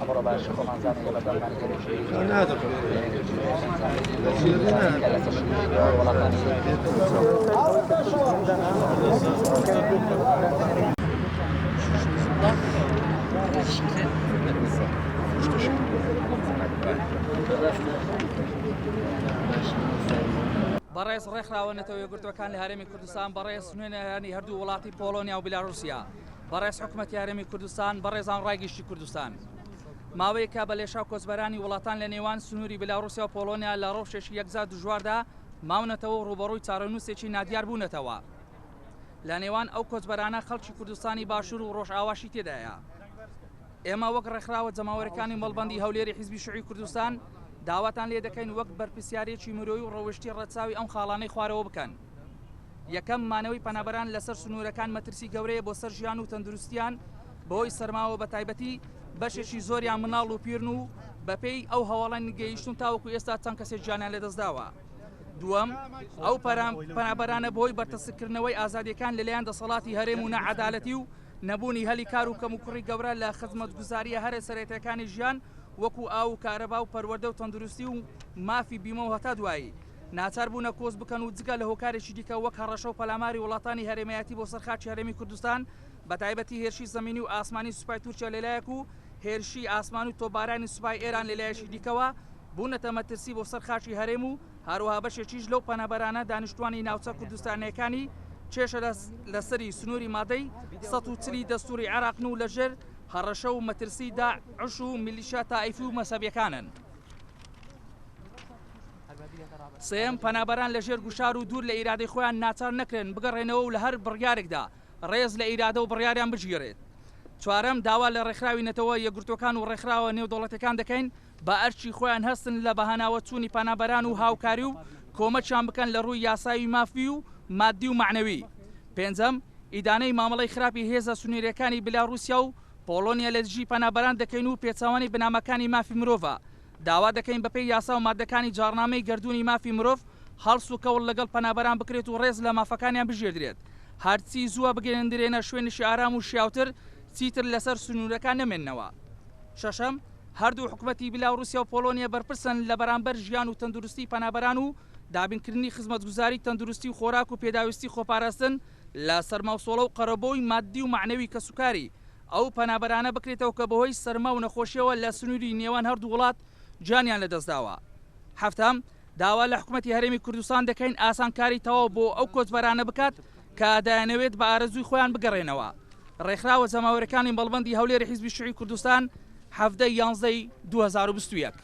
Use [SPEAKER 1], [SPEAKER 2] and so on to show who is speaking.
[SPEAKER 1] أمر باش كمان زاني ولا دم عن كل
[SPEAKER 2] هذا
[SPEAKER 3] بەڕێز ڕێکخراوەنەتەوە یەکگرتوەکان لە هەرێمی کوردستان بەڕێز نوێنەرانی هەردوو وڵاتی پۆلۆنیا و بیلاڕوسیا بەڕێز حکوومەتی هەرێمی کوردستان بەڕێزان ڕایگەشتی کوردستان ماوەیەکە بە لێشاو کۆچبەرانی وڵاتان لە نێوان سنووری بیلاڕوسیا و پۆلۆنیا لە ڕۆژێکی یەکجار دژواردا ماونەتەوە و ڕوبەڕووی چارەنووسێکی نادیار بوونەتەوە لە نێوان ئەو کۆچبەرانە خەڵکی کوردستانی باشوور و ڕۆژئاواشی تێدایە ئێمە وەک ڕێکخراوە جەماوەرەکانی مەڵبەندی هەولێری حیزبی شوعی کوردستان داواتان لێ دەکەین وەک بەرپرسیارێکی مرۆیی و ڕەوشتی ڕەچاوی ئەم خاڵانەی خوارەوە بکەن یەکەم مانەوەی پەنابەران لەسەر سنوورەکان مەترسی گەورەیە بۆ سەر ژیان و تەندروستیان بەهۆی سەرماوە بە تایبەتی بەشێکی زۆریان مناڵ و پیرن و بەپێی ئەو هەواڵان نگەیشتون تاوەکو ئێستا چەند کەسێک گیانیان لەدەستداوە دووەم ئەو پەنابەرانە بۆی بەرتەسکردنەوەی ئازادیەکان لەلایەن دەسەڵاتی هەرێم و نەعەدالەتی و نەبوونی هەلی کار و کەم و کوڕی گەورە لە خزمەتگوزاریە هەرە سەرەتەکانی ژیان وەکو ئاو و کارەبا و پەروەردە و تەندروستی و مافی بیمە و هەتا دوایی ناچار بوونە کۆز بکەن و جگە لە هۆکارێکی دیکە وەک هەڕەشە و پەلاماری وڵاتانی هەرێمەتی بۆ سەرخاچی هەرێمی کوردستان بە تایبەتی هێرشی زەمینی و ئاسمانی سوپای تورکیا لەلایەک و هێرشی ئاسمان و تۆبارانی سوپای ئێران لەلایەشی دیکەوە بوونەتە مەترسی بۆ سەرخاچی هەرێم و هەروەها بەشێکیش لەو پەنابەرانە دانیشتوانی ناوچە کوردستانیەکانی چێشە لەسەری سنووری مادەی 140 دەستوری عێراقن و لەژێر هەڕەشە و مەترسی داعش و میلیشیا تائیفی و مەسەبیەکانن سێم پەنابەران لەژێر گوشار و دوور لە ئیرادەی خۆیان ناچار نەکرێن بگەڕێنەوە و لە هەر بڕیارێکدا ڕێز لە ئیرادە و بڕیاریان بژگێڕێت چوارەم داوا لە ڕێکخراوی نەتەوە یەکگرتوەکان و ڕێکخراوە نێودەوڵەتەکان دەکەین بە ئەرچی خۆیان هەستن لە بەهاناوە چوونی پەنابەران و هاوکاری و کۆمەچیان بکەن لە ڕووی یاساوی مافی و مادی و معنەوی پێنجەم ئیدانەی مامەڵەی خراپی هێزە سنووریەکانی بیلاڕوسیا و پۆلۆنیا لە دژی پەنابەران دەکەین و پێچەوانی بنامەکانی مافی مرۆڤە داوا دەکەین بەپێی یاسا و مادەکانی جاڕنامەی گردوونی مافی مرۆڤ هەڵس و کەوڵ لەگەڵ پەنابەران بکرێت و ڕێز لە مافەکانیان بژێردرێت هەرچی زووە بگەێنرێنە شوێنشی ئارام و شیاوتر چیتر لەسەر سنوورەکان نەمێننەوە شەشەم هەردوو حکوومەتی بیلاڕوسیا و پۆلۆنیا بەرپرسن لە بەرامبەر ژیان و تەندروستی پەنابەران و دابینکردنی خزمەتگوزاری تەندروستی و خۆراک و پێداویستی خۆپاراستن لە سەرماوسۆڵە و قەرەبۆی مادی و معنەوی کەسوکاری ئەو پەنابەرانە بکرێتەوە کە بەهۆی سەرما و نەخۆشیەوە لە سنووری نێوان هەردوو وڵات جانیان لەدەستداوە هەفتم داوا لە حکوومەتی هەرێمی کوردستان دەکەین ئاسانکاری تەواو بۆ ئەو کۆچبەرانە بکات کە دایانەوێت بە ئارەزووی خۆیان بگەڕێنەوە ڕێکخراوە جەماوەرەکانی مەڵبەندی هەولێری حیزبی شوعی کوردستان 17 یانزەی 2021